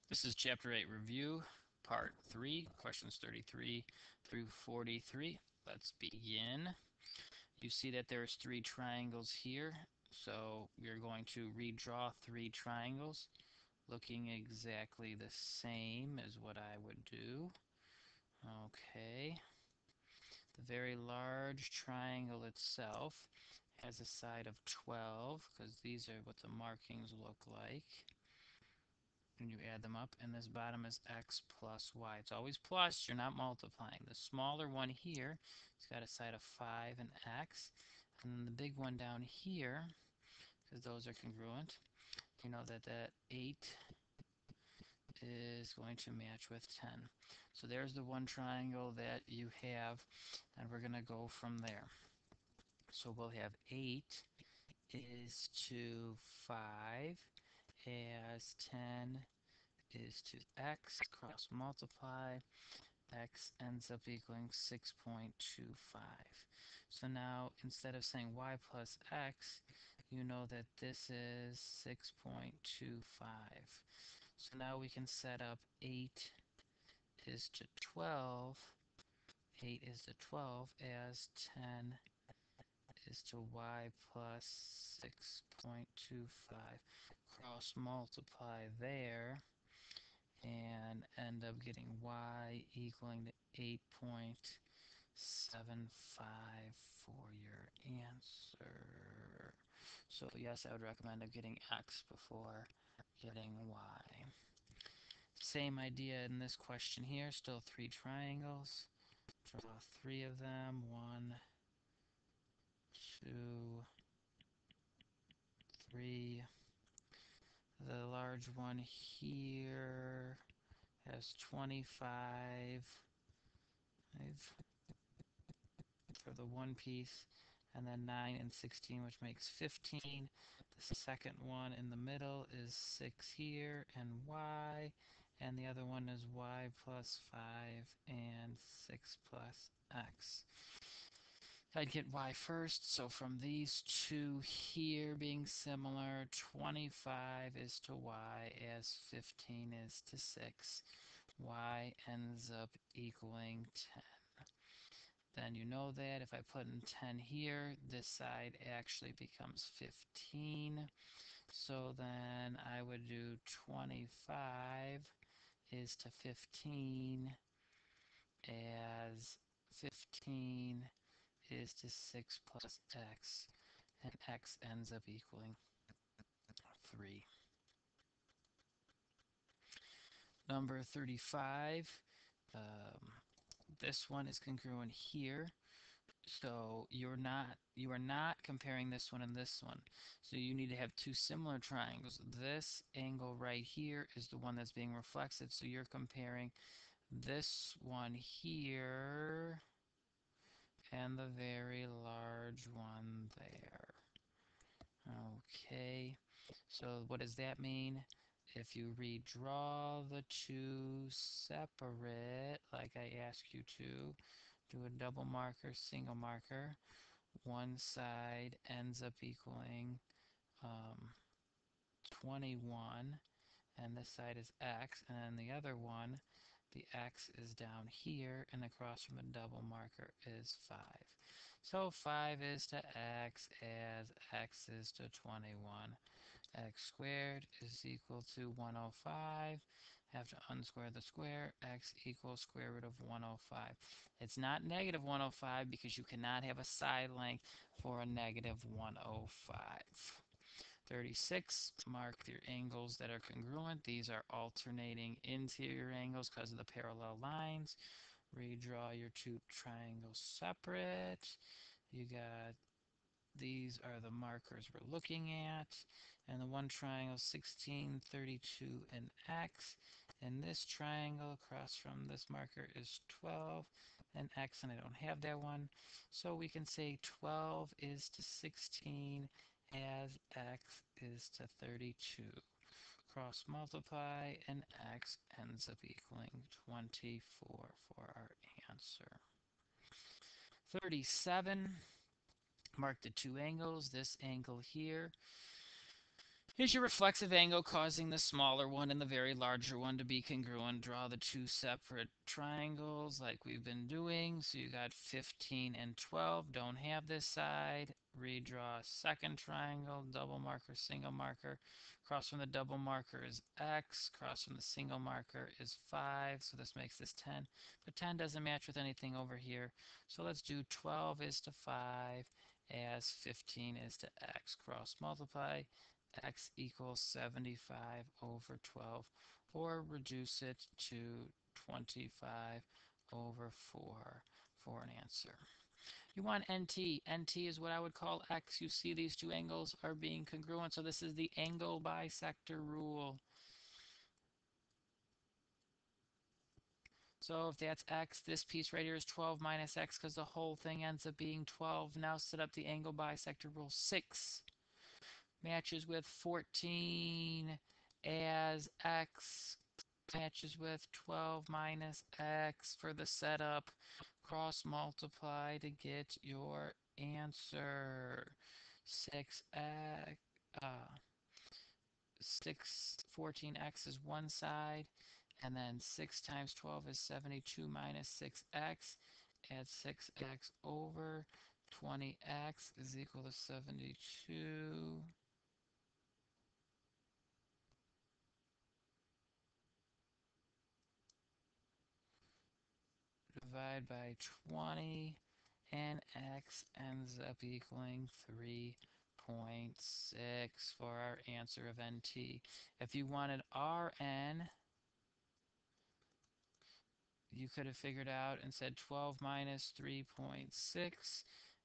This is Chapter 8 Review, Part 3, questions 33 through 43. Let's begin. You see that there's 3 triangles here, so we're going to redraw 3 triangles, looking exactly the same as what I would do. Okay. The very large triangle itself has a side of 12, because these are what the markings look like. And you add them up, and this bottom is x plus y. It's always plus, you're not multiplying. The smaller one here, it's got a side of 5 and x, and then the big one down here, because those are congruent, you know that that 8 is going to match with 10. So there's the one triangle that you have, and we're going to go from there. So we'll have 8 is to 5 as 10 is to x, cross multiply, x ends up equaling 6.25. So now, instead of saying y plus x, you know that this is 6.25. So now we can set up 8 is to 12, 8 is to 12 as 10 is to y plus 6.25. Cross multiply there and end up getting y equaling to 8.75 for your answer. So yes, I would recommend getting x before getting y. Same idea in this question here, still 3 triangles. Draw 3 of them, 1, 2, 3. The large one here has 25 for the one piece, and then 9 and 16, which makes 15. The second one in the middle is 6 here, and y, and the other one is y plus 5 and 6 plus x. I'd get y first, so from these two here being similar, 25 is to y as 15 is to 6. Y ends up equaling 10. Then you know that if I put in 10 here, this side actually becomes 15. So then I would do 25 is to 15 as 15 is to 6 plus x, and x ends up equaling 3. Number 35, um, this one is congruent here. So you are not comparing this one and this one. So you need to have 2 similar triangles. This angle right here is the one that's being reflexive. So you're comparing this one here and the very large one there. Okay, so what does that mean? If you redraw the 2 separate, like I asked you to, do a double marker, single marker, one side ends up equaling 21, and this side is x, and then the other one, the x is down here, and across from a double marker is 5. So 5 is to x as x is to 21. X squared is equal to 105. Have to unsquare the square. X equals square root of 105. It's not negative 105 because you cannot have a side length for a negative 105. 36, mark your angles that are congruent. These are alternating interior angles because of the parallel lines. Redraw your 2 triangles separate. You got these are the markers we're looking at. And the one triangle, 16, 32, and x. And this triangle across from this marker is 12 and x, and I don't have that one. So we can say 12 is to 16 as x is to 32. Cross multiply, and x ends up equaling 24 for our answer. 37. Mark the 2 angles. This angle here Here's your reflexive angle causing the smaller one and the very larger one to be congruent. Draw the two separate triangles like we've been doing. So you got 15 and 12. Don't have this side. Redraw second triangle, double marker, single marker. Across from the double marker is x. Across from the single marker is 5. So this makes this 10. But 10 doesn't match with anything over here. So let's do 12 is to 5 as 15 is to x. Cross multiply x equals 75 over 12, or reduce it to 25 over 4 for an answer. You want NT. NT is what I would call X. You see these two angles are being congruent, so this is the angle bisector rule. So if that's X, this piece right here is 12 minus X because the whole thing ends up being 12. Now set up the angle bisector rule. 6 matches with 14 as X matches with 12 minus X for the setup. Cross multiply to get your answer. 6x, 14x is one side, and then 6 times 12 is 72 minus 6x. Add 6x over 20x is equal to 72. Divide by 20, and x ends up equaling 3.6 for our answer of NT. If you wanted RN, you could have figured out and said 12 minus 3.6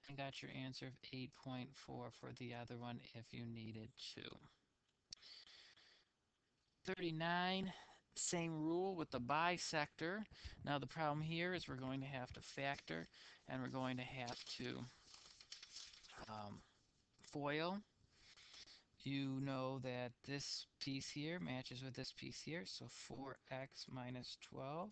and got your answer of 8.4 for the other one if you needed to. 39, same rule with the bisector. Now the problem here is we're going to have to factor, and we're going to have to FOIL. You know that this piece here matches with this piece here, so 4x minus 12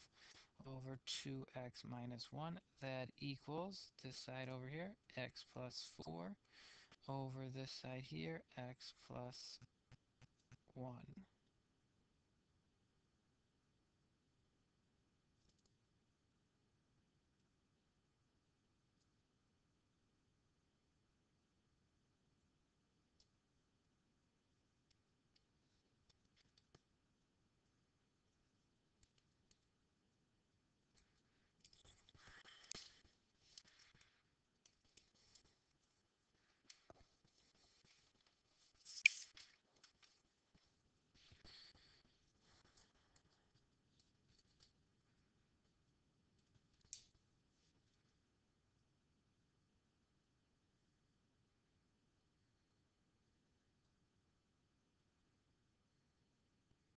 over 2x minus 1. That equals this side over here, x plus 4, over this side here, x plus 1.